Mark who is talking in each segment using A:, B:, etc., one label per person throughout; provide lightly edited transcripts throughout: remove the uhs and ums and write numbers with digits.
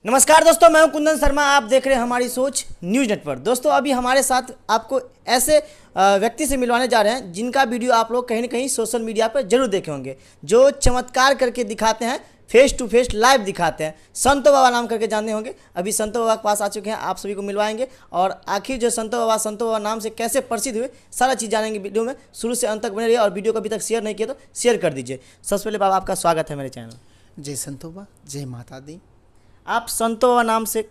A: नमस्कार दोस्तों, मैं हूं कुंदन शर्मा। आप देख रहे हैं हमारी सोच न्यूज़ नेटवर्क। दोस्तों, अभी हमारे साथ आपको ऐसे व्यक्ति से मिलवाने जा रहे हैं जिनका वीडियो आप लोग कहीं ना कहीं सोशल मीडिया पर जरूर देखे होंगे, जो चमत्कार करके दिखाते हैं, फेस टू फेस लाइव दिखाते हैं। संतो बाबा नाम करके जानते होंगे। अभी संतो बाबा के पास आ चुके हैं, आप सभी को मिलवाएंगे और आखिर जो संतो बाबा नाम से कैसे प्रसिद्ध हुए, सारा चीज़ जानेंगे वीडियो में। शुरू से अंत तक बने रहिए और वीडियो को अभी तक शेयर नहीं किया तो शेयर कर दीजिए। सबसे पहले बाबा, आपका स्वागत है मेरे चैनल।
B: जय संतोबा, जय माता दी।
A: आप संतो बाबा नाम से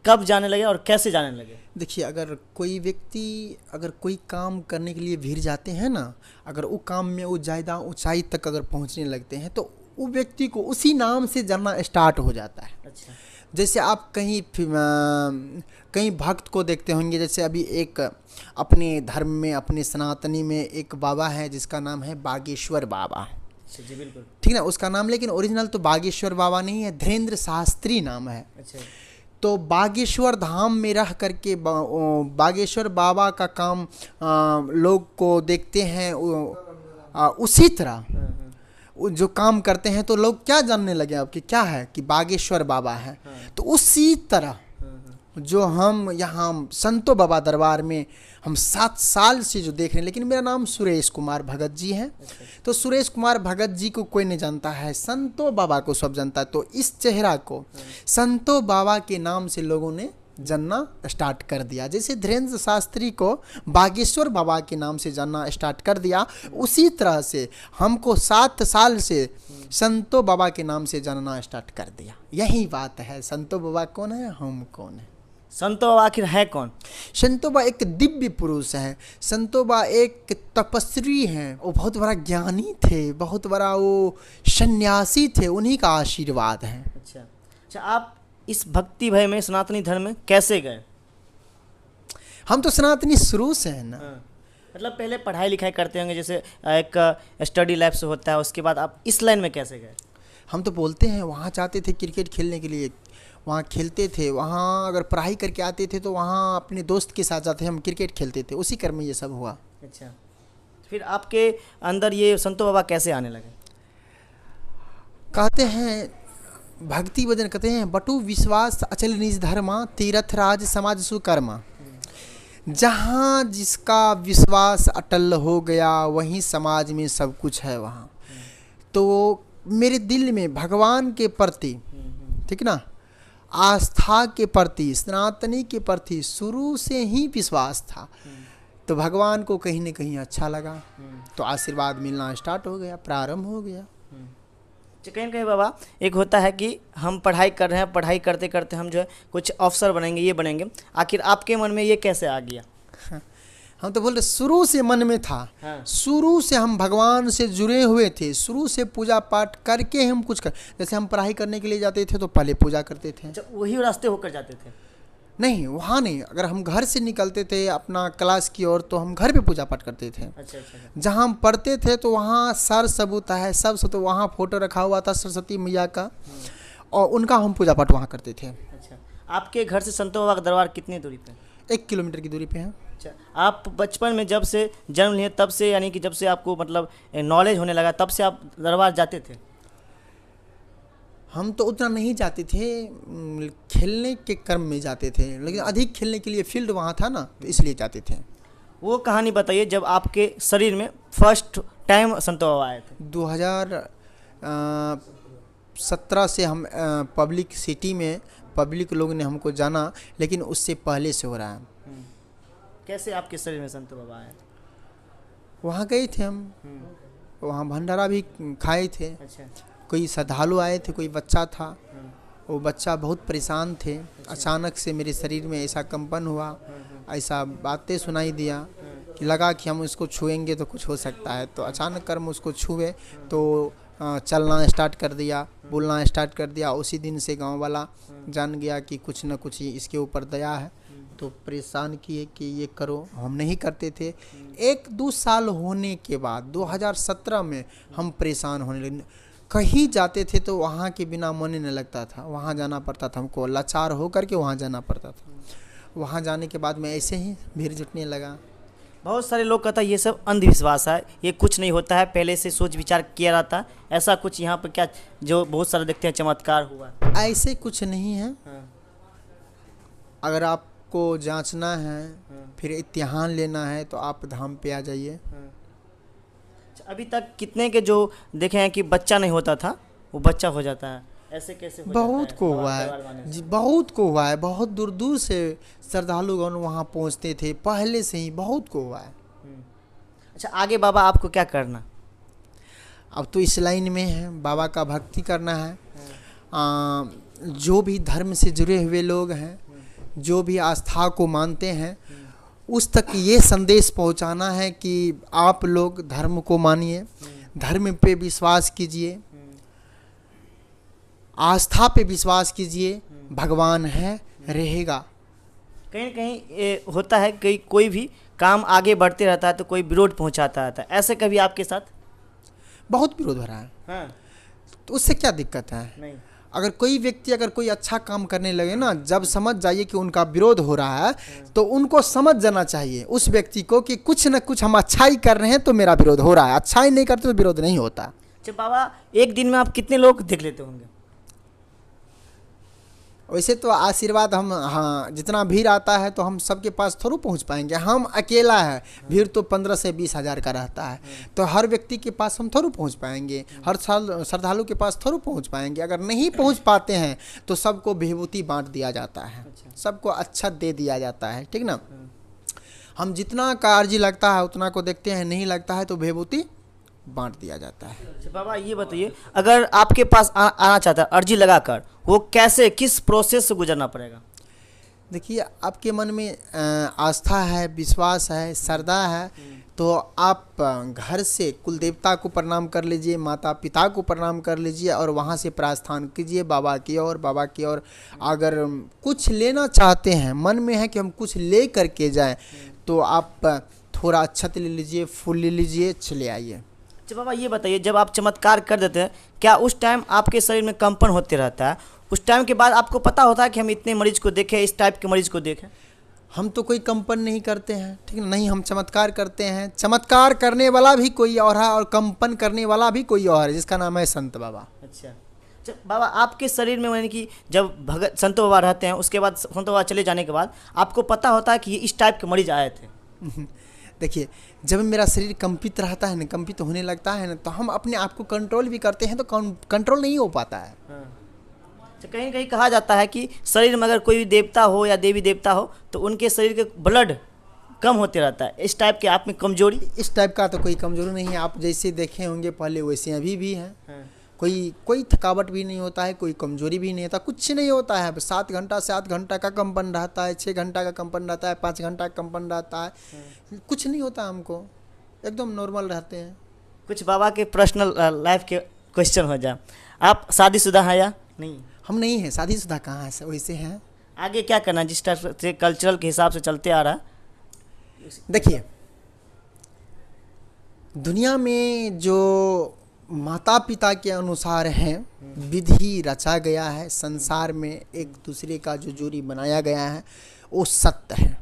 A: कब जाने लगे और कैसे जाने लगे?
B: देखिए, अगर कोई व्यक्ति कोई काम करने के लिए भीड़ जाते हैं ना, अगर वो काम में वो ज़्यादा ऊंचाई तक अगर पहुंचने लगते हैं तो वो व्यक्ति को उसी नाम से जानना स्टार्ट हो जाता है।
A: अच्छा।
B: जैसे आप कहीं भक्त को देखते होंगे, जैसे अभी एक अपने धर्म में, अपने सनातनी में एक बाबा है जिसका नाम है बागेश्वर बाबा।
A: जी बिल्कुल
B: ठीक ना, उसका नाम लेकिन ओरिजिनल तो बागेश्वर बाबा नहीं है, धीरेन्द्र शास्त्री नाम है।
A: अच्छा।
B: तो बागेश्वर धाम में रह करके बागेश्वर बाबा का काम लोग को देखते हैं। उसी तरह जो काम करते हैं तो लोग क्या जानने लगे अब कि क्या है कि बागेश्वर बाबा है। तो उसी तरह जो हम यहाँ संतो बाबा दरबार में हम 7 साल से जो देख रहे हैं, लेकिन मेरा नाम सुरेश कुमार भगत जी है। तो सुरेश कुमार भगत जी को कोई नहीं जानता है, संतो बाबा को सब जानता है। तो इस चेहरा को संतो बाबा के नाम से लोगों ने जानना स्टार्ट कर दिया। जैसे धीरेन्द्र शास्त्री को बागेश्वर बाबा के नाम से जानना स्टार्ट कर दिया, उसी तरह से हमको 7 साल से संतो बाबा के नाम से जानना स्टार्ट कर दिया। यही बात है, संतो बाबा कौन है, हम कौन है।
A: संतो बाबा आखिर है कौन?
B: संतोबा एक दिव्य पुरुष है। संतोबा एक तपस्वी हैं, वो बहुत बड़ा ज्ञानी थे, बहुत बड़ा वो सन्यासी थे, उन्हीं का आशीर्वाद है।
A: अच्छा, आप इस भक्ति भय में, सनातनी धर्म में कैसे गए?
B: हम तो सनातनी शुरू से हैं ना।
A: मतलब पहले पढ़ाई लिखाई करते होंगे, जैसे एक स्टडी लैब से होता है, उसके बाद आप इस लाइन में कैसे गए?
B: हम तो बोलते हैं वहाँ जाते थे क्रिकेट खेलने के लिए, वहाँ खेलते थे। वहाँ अगर पढ़ाई करके आते थे तो वहाँ अपने दोस्त के साथ जाते हम क्रिकेट खेलते थे, उसी क्रम में ये सब हुआ।
A: अच्छा, फिर आपके अंदर ये संतो बाबा कैसे आने लगे?
B: कहते हैं भक्ति भजन, कहते हैं बटु विश्वास अचल निज धर्मा, तीर्थ राज समाज सुकर्मा। जहाँ जिसका विश्वास अटल हो गया वहीं समाज में सब कुछ है वहाँ। तो मेरे दिल में भगवान के प्रति, ठीक ना, आस्था के प्रति, सनातनी के प्रति शुरू से ही विश्वास था। तो भगवान को कहीं न कहीं अच्छा लगा, तो आशीर्वाद मिलना स्टार्ट हो गया, प्रारंभ हो गया।
A: कहीं कहीं बाबा एक होता है कि हम पढ़ाई कर रहे हैं, पढ़ाई करते करते हम जो है कुछ अफसर बनेंगे, ये बनेंगे। आखिर आपके मन में ये कैसे आ गया?
B: हम तो बोल रहे शुरू से मन में था। शुरू से हम भगवान से जुड़े हुए थे, शुरू से पूजा पाठ करके हम कुछ जैसे हम पढ़ाई करने के लिए जाते थे तो पहले पूजा करते थे।
A: अच्छा, वही रास्ते होकर जाते थे?
B: नहीं, वहाँ नहीं, अगर हम घर से निकलते थे अपना क्लास की ओर तो हम घर पे पूजा पाठ करते थे।
A: अच्छा।
B: जहाँ हम पढ़ते थे तो वहाँ सर सबूत है, सब तो वहाँ फोटो रखा हुआ था सरस्वती मैया का, और उनका हम पूजा पाठ वहाँ करते थे।
A: अच्छा, आपके घर से संतो बाबा का दरबार कितनी दूरी पे?
B: 1 किलोमीटर की दूरी पे है।
A: अच्छा, आप बचपन में जब से जन्म लिए तब से, यानी कि जब से आपको मतलब नॉलेज होने लगा, तब से आप दरबार जाते थे?
B: हम तो उतना नहीं जाते थे, खेलने के क्रम में जाते थे, लेकिन अधिक खेलने के लिए फील्ड वहाँ था ना, तो इसलिए जाते थे।
A: वो कहानी बताइए जब आपके शरीर में फर्स्ट टाइम संतो बाबा आए थे।
B: 2017 से हम पब्लिक सिटी में पब्लिक लोग ने हमको जाना, लेकिन उससे पहले से हो रहा है।
A: कैसे आपके शरीर में संतो बाबा आए?
B: वहाँ गए थे हम, वहाँ भंडारा भी खाए थे।
A: अच्छा।
B: कोई श्रद्धालु आए थे, कोई बच्चा था, वो बच्चा बहुत परेशान थे। अचानक से मेरे शरीर में ऐसा कंपन हुआ, ऐसा बातें सुनाई दिया कि लगा कि हम उसको छुएंगे तो कुछ हो सकता है। तो अचानक कर हम उसको छुए तो चलना स्टार्ट कर दिया, बोलना स्टार्ट कर दिया। उसी दिन से गांव वाला जान गया कि कुछ न कुछ इसके ऊपर दया है, तो परेशान किए कि ये करो। हम नहीं करते थे। 1-2 साल होने के बाद 2017 में हम परेशान होने लगे। कहीं जाते थे तो वहाँ के बिना मन नहीं लगता था, वहाँ जाना पड़ता था हमको, लाचार हो करके वहाँ जाना पड़ता था। वहाँ जाने के बाद में ऐसे ही भीड़ जुटने लगा।
A: बहुत सारे लोग कहता है ये सब अंधविश्वास है, ये कुछ नहीं होता है, पहले से सोच विचार किया रहता है, ऐसा कुछ यहाँ पर क्या जो बहुत सारे देखते हैं चमत्कार हुआ?
B: ऐसे कुछ नहीं है।
A: हाँ,
B: अगर आपको जांचना है,
A: हाँ,
B: फिर इत्तेहान लेना है, तो आप धाम पे आ जाइए।
A: हाँ। अच्छा, अभी तक कितने के जो देखे हैं कि बच्चा नहीं होता था वो बच्चा हो जाता है, ऐसे कैसे हो
B: बहुत
A: जाता
B: को
A: है?
B: हुआ
A: परिवार वाले
B: है
A: से।
B: जी, बहुत को हुआ है। बहुत दूर दूर से श्रद्धालुगण वहाँ पहुँचते थे, पहले से ही बहुत को हुआ है।
A: हम्म। अच्छा, आगे बाबा आपको क्या करना?
B: अब तो इस लाइन में है, बाबा का भक्ति करना है। जो भी धर्म से जुड़े हुए लोग हैं, जो भी आस्था को मानते हैं, उस तक ये संदेश पहुंचाना है कि आप लोग धर्म को मानिए, धर्म पे विश्वास कीजिए, आस्था पे विश्वास कीजिए, भगवान है, रहेगा।
A: कहीं न कहीं ये होता है कि कोई भी काम आगे बढ़ते रहता है तो कोई विरोध पहुंचाता रहता है, ऐसे कभी आपके साथ?
B: बहुत विरोध हो रहा है,
A: हाँ,
B: तो उससे क्या दिक्कत है?
A: नहीं।
B: अगर कोई व्यक्ति अगर कोई अच्छा काम करने लगे ना, जब समझ जाइए कि उनका विरोध हो रहा है, तो उनको समझ जाना चाहिए उस व्यक्ति को कि कुछ न कुछ हम अच्छाई कर रहे हैं तो मेरा विरोध हो रहा है, अच्छाई नहीं करते तो विरोध नहीं होता।
A: अच्छा बाबा, एक दिन में आप कितने लोग देख लेते होंगे?
B: वैसे तो आशीर्वाद हम, हाँ, जितना भीड़ आता है तो हम सबके पास थोड़ा पहुंच पाएंगे। हम अकेला है, भीड़ तो 15 से 20 हज़ार का रहता है, तो हर व्यक्ति के पास हम थोड़ा पहुंच पाएंगे, हर साल श्रद्धालु के पास थोड़ा पहुंच पाएंगे। अगर नहीं पहुंच पाते हैं तो सबको विभूति बांट दिया जाता है, सबको अच्छा दे दिया जाता है, ठीक ना। हम जितना का अर्जी लगता है उतना को देखते हैं, नहीं लगता है तो विभूति बांट दिया जाता है।
A: अच्छा बाबा, ये बताइए, अगर आपके पास आना चाहता है अर्जी लगाकर, वो कैसे, किस प्रोसेस से गुजरना पड़ेगा?
B: देखिए, आपके मन में आस्था है, विश्वास है, श्रद्धा है, तो आप घर से कुल देवता को प्रणाम कर लीजिए, माता पिता को प्रणाम कर लीजिए, और वहाँ से प्रस्थान कीजिए बाबा की ओर। बाबा की ओर अगर कुछ लेना चाहते हैं, मन में है कि हम कुछ ले करके जाएं, तो आप थोड़ा अक्षत ले लीजिए, फूल ले लीजिए, चले आइए।
A: अच्छा बाबा, ये बताइए, जब आप चमत्कार कर देते हैं, क्या उस टाइम आपके शरीर में कंपन होते रहता है? उस टाइम के बाद आपको पता होता है कि हम इतने मरीज को देखें, इस टाइप के मरीज को देखें?
B: हम तो कोई कंपन नहीं करते हैं, ठीक है, नहीं, हम चमत्कार करते हैं। चमत्कार करने वाला भी कोई और है और कंपन करने वाला भी कोई और है, जिसका नाम है संत बाबा।
A: अच्छा बाबा, आपके शरीर में यानी कि जब भगत संत बाबा रहते हैं, उसके बाद संत बाबा चले जाने के बाद आपको पता होता है कि ये इस टाइप के मरीज आए थे?
B: देखिए, जब मेरा शरीर कंपित रहता है ना, कंपित होने लगता है ना, तो हम अपने आप को कंट्रोल भी करते हैं, तो कंट्रोल नहीं हो पाता है।
A: तो कहीं कहीं कहा जाता है कि शरीर में अगर कोई भी देवता हो या देवी देवता हो तो उनके शरीर के ब्लड कम होते रहता है, इस टाइप के आप में कमजोरी?
B: इस टाइप का तो कोई कमजोरी नहीं है, आप जैसे देखे होंगे पहले वैसे अभी भी हैं। कोई थकावट भी नहीं होता है, कोई कमजोरी भी नहीं होता, कुछ नहीं होता है। 7 घंटा से 8 घंटा का कंपन रहता है, 6 घंटा का कंपन रहता है, 5 घंटा का कंपन रहता है, कुछ नहीं होता हमको, एकदम नॉर्मल रहते हैं।
A: कुछ बाबा के पर्सनल लाइफ के क्वेश्चन हो जाए, आप शादीशुदा हैं या नहीं?
B: हम नहीं हैं, शादीशुदा कहाँ है, वैसे हैं।
A: आगे क्या करना, जिस टाइप से कल्चरल के हिसाब से चलते आ रहा है?
B: देखिए, दुनिया में जो माता पिता के अनुसार हैं, विधि रचा गया है, संसार में एक दूसरे का जो जोड़ी बनाया गया है, वो सत्य है।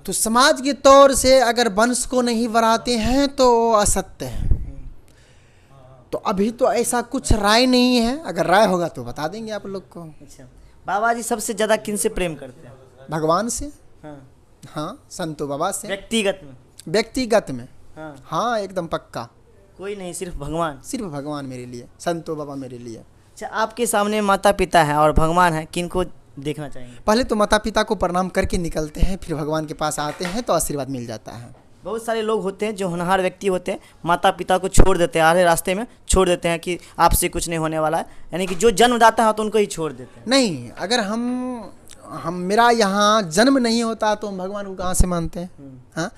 B: तो समाज के तौर से अगर वंश को नहीं बढ़ाते हैं तो वो असत्य है। तो अभी तो ऐसा कुछ राय नहीं है, अगर राय होगा तो बता देंगे आप लोग को।
A: अच्छा बाबा जी सबसे ज़्यादा किन से प्रेम करते हैं?
B: भगवान से।
A: हाँ,
B: हाँ, संतो बाबा से।
A: व्यक्तिगत में?
B: व्यक्तिगत में
A: हाँ,
B: हाँ, एकदम पक्का।
A: कोई नहीं, सिर्फ भगवान?
B: सिर्फ भगवान मेरे लिए, संतो बाबा मेरे लिए।
A: अच्छा, आपके सामने माता पिता हैं और भगवान है, किन को देखना चाहेंगे?
B: पहले तो माता पिता को प्रणाम करके निकलते हैं, फिर भगवान के पास आते हैं तो आशीर्वाद मिल जाता है।
A: बहुत सारे लोग होते हैं जो होनहार व्यक्ति होते हैं, माता पिता को छोड़ देते हैं, आधे रास्ते में छोड़ देते हैं कि आपसे कुछ नहीं होने वाला है, यानी कि जो जन्मदाता है तो उनको ही छोड़ देते हैं।
B: नहीं, अगर हम मेरा यहाँ जन्म नहीं होता तो हम भगवान को कहाँ से मानते हैं? हाँ,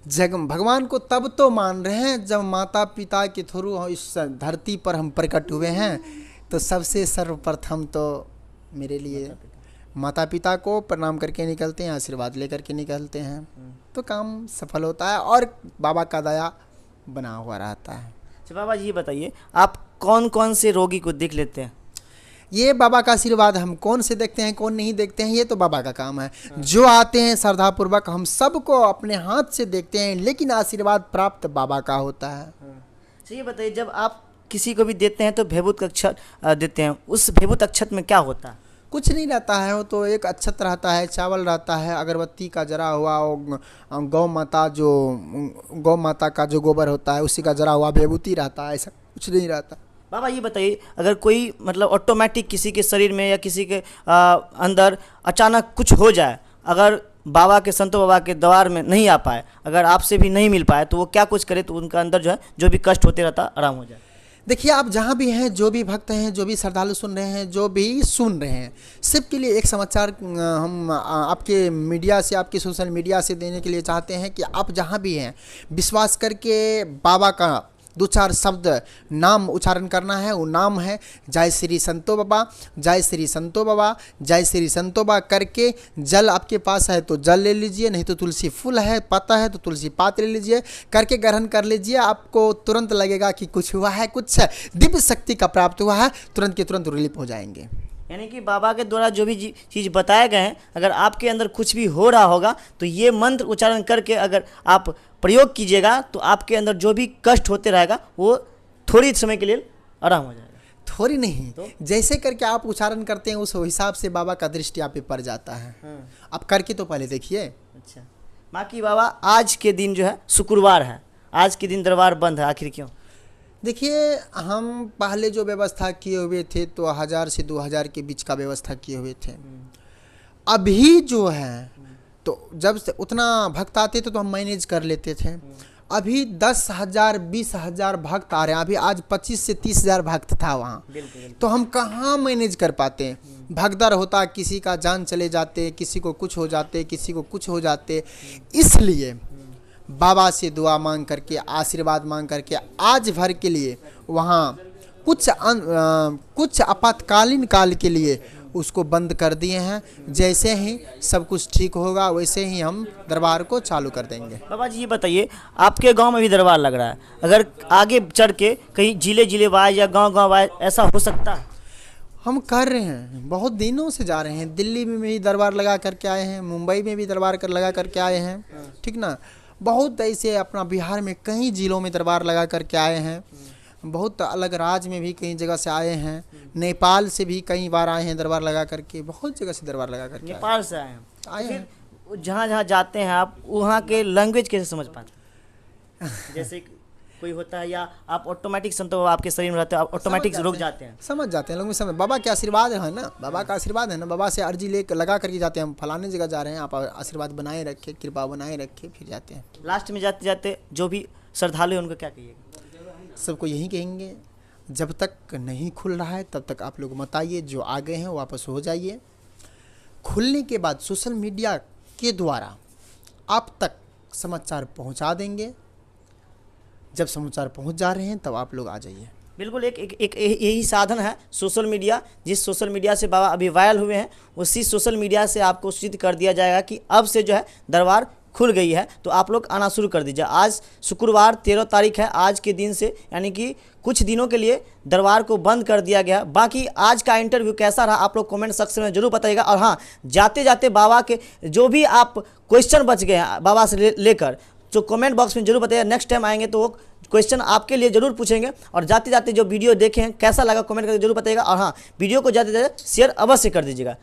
B: भगवान को तब तो मान रहे हैं जब माता पिता के थ्रू इस धरती पर हम प्रकट हुए हैं। तो सबसे सर्वप्रथम तो मेरे लिए माता पिता को प्रणाम करके निकलते हैं, आशीर्वाद लेकर के निकलते हैं, तो काम सफल होता है और बाबा का दया बना हुआ रहता है।
A: अच्छा बाबा जी, ये बताइए, आप कौन कौन से रोगी को देख लेते हैं?
B: ये बाबा का आशीर्वाद, हम कौन से देखते हैं कौन नहीं देखते हैं, ये तो बाबा का काम है। जो आते हैं श्रद्धापूर्वक हम सबको अपने हाथ से देखते हैं, लेकिन आशीर्वाद प्राप्त बाबा का होता है।
A: तो ये बताइए, जब आप किसी को भी देते हैं तो भयभूत अक्षत देते हैं, उस भयभूत अक्षत में क्या होता है?
B: कुछ नहीं रहता है, वो तो एक अक्षत रहता है, चावल रहता है, अगरबत्ती का जरा हुआ, गौ माता का जो गोबर होता है उसी का जरा हुआ विभूति रहता है, ऐसा कुछ नहीं रहता।
A: बाबा ये बताइए, अगर कोई मतलब ऑटोमेटिक किसी के शरीर में या किसी के अंदर अचानक कुछ हो जाए, अगर बाबा के संतो बाबा के द्वार में नहीं आ पाए, अगर आपसे भी नहीं मिल पाए, तो वो क्या कुछ करे तो उनका अंदर जो है जो भी कष्ट होते रहता आराम हो जाए?
B: देखिए, आप जहाँ भी हैं, जो भी भक्त हैं, जो भी श्रद्धालु सुन रहे हैं, जो भी सुन रहे हैं, सबके लिए एक समाचार हम आपके मीडिया से, आपके सोशल मीडिया से देने के लिए चाहते हैं कि आप जहाँ भी हैं, विश्वास करके बाबा का 2-4 शब्द नाम उच्चारण करना है। वो नाम है जय श्री संतो बाबा, जय श्री संतो बाबा, जय श्री संतो बाबा करके, जल आपके पास है तो जल ले लीजिए, नहीं तो तुलसी फूल है, पत्ता है तो तुलसी पात ले लीजिए, करके ग्रहण कर लीजिए। आपको तुरंत लगेगा कि कुछ हुआ है, कुछ दिव्य शक्ति का प्राप्त हुआ है, तुरंत के तुरंत रिलीफ हो जाएंगे।
A: यानी कि बाबा के द्वारा जो भी चीज़ बताए गए हैं, अगर आपके अंदर कुछ भी हो रहा होगा तो ये मंत्र उच्चारण करके अगर आप प्रयोग कीजिएगा तो आपके अंदर जो भी कष्ट होते रहेगा वो थोड़ी समय के लिए आराम हो जाएगा।
B: थोड़ी नहीं तो? जैसे करके आप उच्चारण करते हैं उस हिसाब से बाबा का दृष्टि आप पे पड़ जाता है। आप करके तो पहले देखिए।
A: अच्छा, बाकी बाबा आज के दिन जो है शुक्रवार है, आज के दिन दरबार बंद है, आखिर क्यों?
B: देखिए, हम पहले जो व्यवस्था किए हुए थे तो 1000 से 2000 के बीच का व्यवस्था किए हुए थे। अभी जो है तो जब से उतना भक्त आते थे तो हम मैनेज कर लेते थे। अभी 10,000 20,000 भक्त आ रहे हैं। अभी आज 25 से 30,000 भक्त था वहाँ, तो हम कहाँ मैनेज कर पाते हैं। भगदड़ होता, किसी का जान चले जाते, किसी को कुछ हो जाते, किसी को कुछ हो जाते। इसलिए बाबा से दुआ मांग करके, आशीर्वाद मांग करके आज भर के लिए वहाँ कुछ आपातकालीन काल के लिए उसको बंद कर दिए हैं। जैसे ही सब कुछ ठीक होगा वैसे ही हम दरबार को चालू कर देंगे।
A: बाबा जी ये बताइए, आपके गांव में भी दरबार लग रहा है, अगर आगे चढ़ के कहीं जिले वाइज या गांव वाइज ऐसा हो सकता है?
B: हम कर रहे हैं, बहुत दिनों से जा रहे हैं। दिल्ली में भी दरबार लगा करके आए हैं, मुंबई में भी दरबार लगा करके आए हैं, ठीक ना। बहुत ऐसे अपना बिहार में कई जिलों में दरबार लगा करके आए हैं। बहुत अलग राज्य में भी कई जगह से आए हैं। नेपाल से भी कई बार आए हैं दरबार लगा करके, बहुत जगह से दरबार लगा करके
A: नेपाल से आए
B: आए हैं।
A: फिर जहाँ जहाँ जाते हैं आप, वहाँ के लैंग्वेज कैसे समझ पाते हैं? जैसे कोई होता है या आप ऑटोमेटिक संतो आपके शरीर में रहते हो, आप ऑटोमेटिक रुक जाते हैं?
B: समझ जाते हैं लोग, समझ। बाबा के आशीर्वाद है ना, बाबा का आशीर्वाद है ना। बाबा से अर्जी ले लगा करके जाते हैं, हम फलाने जगह जा रहे हैं, आप आशीर्वाद बनाए रखे, कृपा बनाए रखे, फिर जाते हैं।
A: लास्ट में जाते जाते जो भी श्रद्धालु हैं उनको क्या कहिएगा?
B: सबको यही कहेंगे, जब तक नहीं खुल रहा है तब तक आप लोग मत आइए। जो आ गए हैं वापस हो जाइए। खुलने के बाद सोशल मीडिया के द्वारा आप तक समाचार पहुंचा देंगे। जब समाचार पहुंच जा रहे हैं तब आप लोग आ जाइए।
A: बिल्कुल, एक यही साधन है सोशल मीडिया। जिस सोशल मीडिया से बाबा अभी वायरल हुए हैं, उसी सोशल मीडिया से आपको सूचित कर दिया जाएगा कि अब से जो है दरबार खुल गई है, तो आप लोग आना शुरू कर दीजिए। आज शुक्रवार 13 तारीख है, आज के दिन से यानी कि कुछ दिनों के लिए दरबार को बंद कर दिया गया। बाकी आज का इंटरव्यू कैसा रहा आप लोग कमेंट सेक्शन में जरूर बताइएगा। और हाँ, जाते जाते बाबा के जो भी आप क्वेश्चन बच गए हैं बाबा से लेकर, तो कमेंट बॉक्स में जरूर बताइएगा। नेक्स्ट टाइम आएंगे तो वो क्वेश्चन आपके लिए जरूर पूछेंगे। और जाते जाते जो वीडियो देखें कैसा लगा कमेंट करके जरूर बताइएगा। और हाँ, वीडियो को जाते जाते शेयर अवश्य कर दीजिएगा।